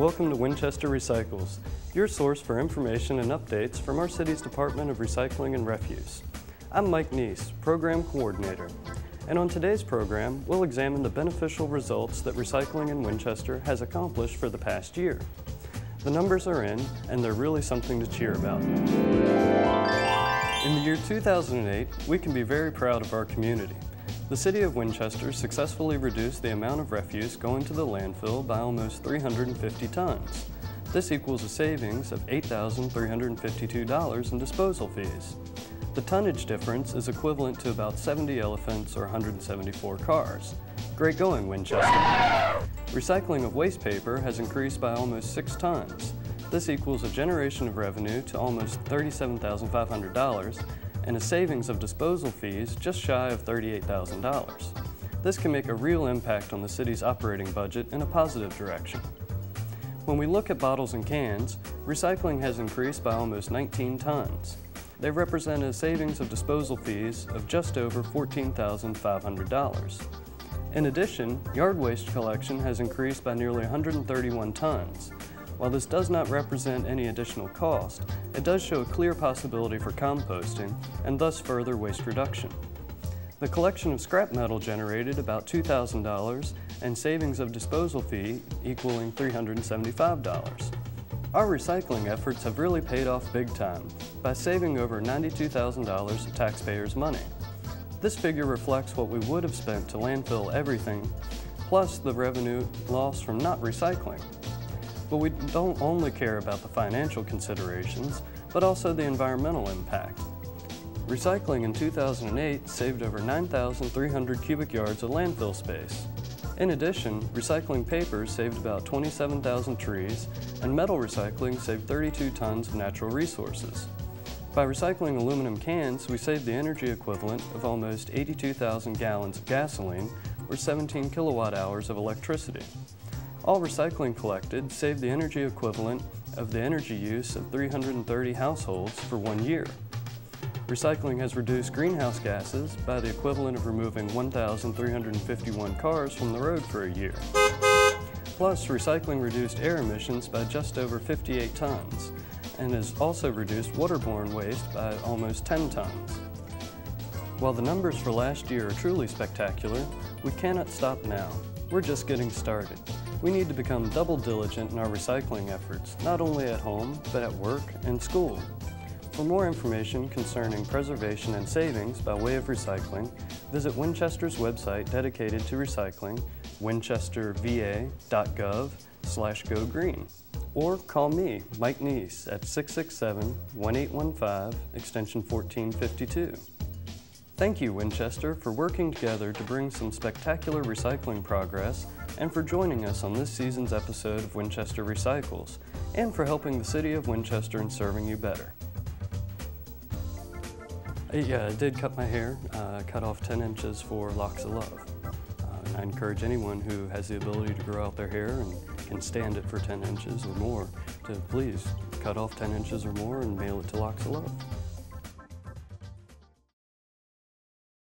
welcome to Winchester Recycles, your source for information and updates from our city's Department of Recycling and Refuse. I'm Mike Neese, Program Coordinator, and on today's program, we'll examine the beneficial results that recycling in Winchester has accomplished for the past year. The numbers are in, and they're really something to cheer about. In the year 2008, we can be very proud of our community. The City of Winchester successfully reduced the amount of refuse going to the landfill by almost 350 tons. This equals a savings of $8,352 in disposal fees. The tonnage difference is equivalent to about 70 elephants or 174 cars. Great going, Winchester! Recycling of waste paper has increased by almost 6 tons. This equals a generation of revenue to almost $37,500 and a savings of disposal fees just shy of $38,000. This can make a real impact on the city's operating budget in a positive direction. When we look at bottles and cans, recycling has increased by almost 19 tons. They represent a savings of disposal fees of just over $14,500. In addition, yard waste collection has increased by nearly 131 tons. While this does not represent any additional cost, it does show a clear possibility for composting and thus further waste reduction. The collection of scrap metal generated about $2,000 and savings of disposal fee equaling $375. Our recycling efforts have really paid off big time by saving over $92,000 of taxpayers' money. This figure reflects what we would have spent to landfill everything, plus the revenue lost from not recycling. But we don't only care about the financial considerations, but also the environmental impact. Recycling in 2008 saved over 9,300 cubic yards of landfill space. In addition, recycling paper saved about 27,000 trees, and metal recycling saved 32 tons of natural resources. By recycling aluminum cans, we saved the energy equivalent of almost 82,000 gallons of gasoline, or 17 kilowatt hours of electricity. All recycling collected saved the energy equivalent of the energy use of 330 households for 1 year. Recycling has reduced greenhouse gases by the equivalent of removing 1,351 cars from the road for a year. Plus, recycling reduced air emissions by just over 58 tons and has also reduced waterborne waste by almost 10 tons. While the numbers for last year are truly spectacular, we cannot stop now. We're just getting started. We need to become double diligent in our recycling efforts, not only at home, but at work and school. For more information concerning preservation and savings by way of recycling, visit Winchester's website dedicated to recycling, winchesterva.gov/gogreen, or call me, Mike Neese, at 667-1815, extension 1452. Thank you, Winchester, for working together to bring some spectacular recycling progress and for joining us on this season's episode of Winchester Recycles, and for helping the City of Winchester in serving you better. Yeah, I did cut my hair, cut off 10 inches for Locks of Love. I encourage anyone who has the ability to grow out their hair and can stand it for 10 inches or more to please cut off 10 inches or more and mail it to Locks of Love.